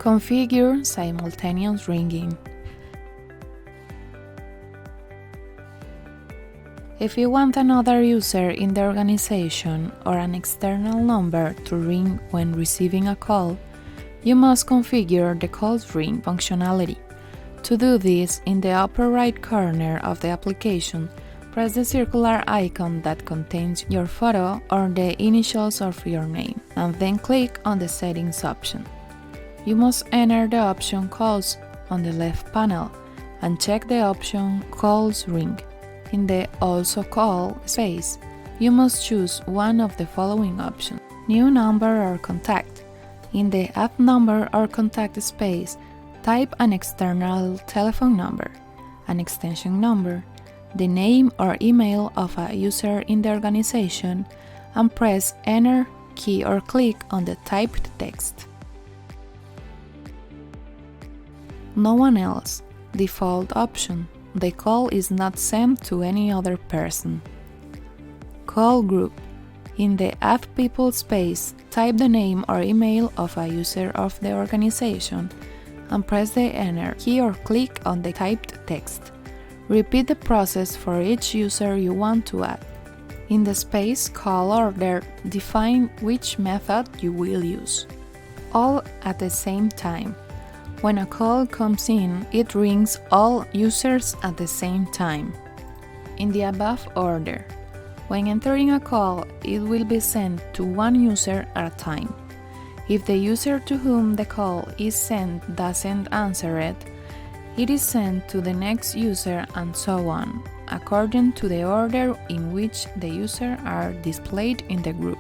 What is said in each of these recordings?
Configure simultaneous ringing. If you want another user in the organization or an external number to ring when receiving a call, you must configure the Calls Ring functionality. To do this, in the upper right corner of the application, press the circular icon that contains your photo or the initials of your name, and then click on the Settings option. You must enter the option Calls on the left panel and check the option Calls Ring. In the Also Call space, you must choose one of the following options: New number or contact. In the Add number or contact space, type an external telephone number, an extension number, the name or email of a user in the organization, and press Enter key or click on the typed text. No one else. Default option. The call is not sent to any other person. Call group. In the Add People space, type the name or email of a user of the organization and press the Enter key or click on the typed text. Repeat the process for each user you want to add. In the space Call Order, define which method you will use. All at the same time. When a call comes in, it rings all users at the same time. In the above order, when entering a call, it will be sent to one user at a time. If the user to whom the call is sent doesn't answer it, it is sent to the next user and so on, according to the order in which the users are displayed in the group.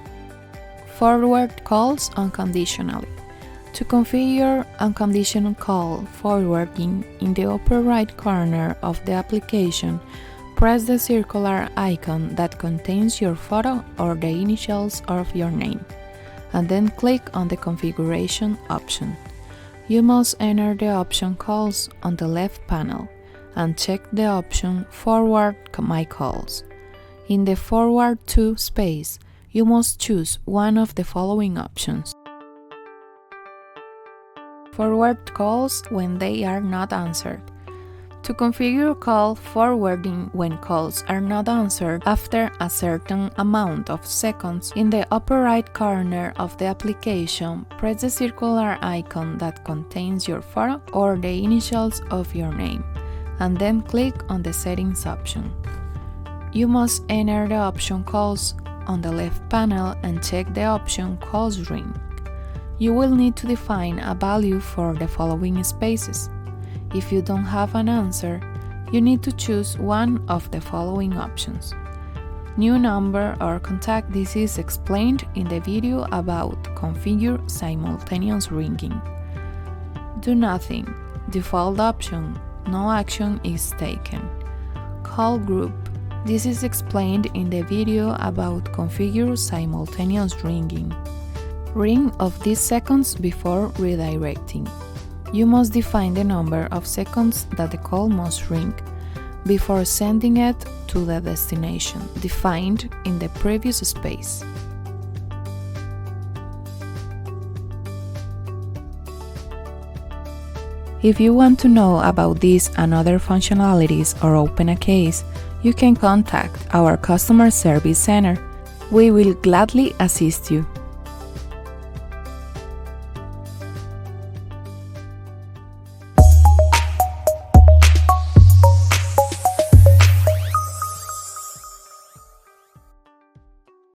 Forward calls unconditionally. To configure unconditional call forwarding, in the upper right corner of the application, press the circular icon that contains your photo or the initials of your name, and then click on the configuration option. You must enter the option Calls on the left panel and check the option Forward My Calls. In the Forward To space, you must choose one of the following options: Forward calls when they are not answered. To configure call forwarding when calls are not answered after a certain amount of seconds, in the upper right corner of the application, press the circular icon that contains your photo or the initials of your name, and then click on the Settings option. You must enter the option Calls on the left panel and check the option Calls Ring. You will need to define a value for the following spaces. If you don't have an answer, you need to choose one of the following options: New number or contact. This is explained in the video about Configure simultaneous ringing. Do nothing. Default option. No action is taken. Call group. This is explained in the video about Configure simultaneous ringing. Ring of these seconds before redirecting. You must define the number of seconds that the call must ring before sending it to the destination, defined in the previous space. If you want to know about these and other functionalities or open a case, you can contact our customer service center. We will gladly assist you.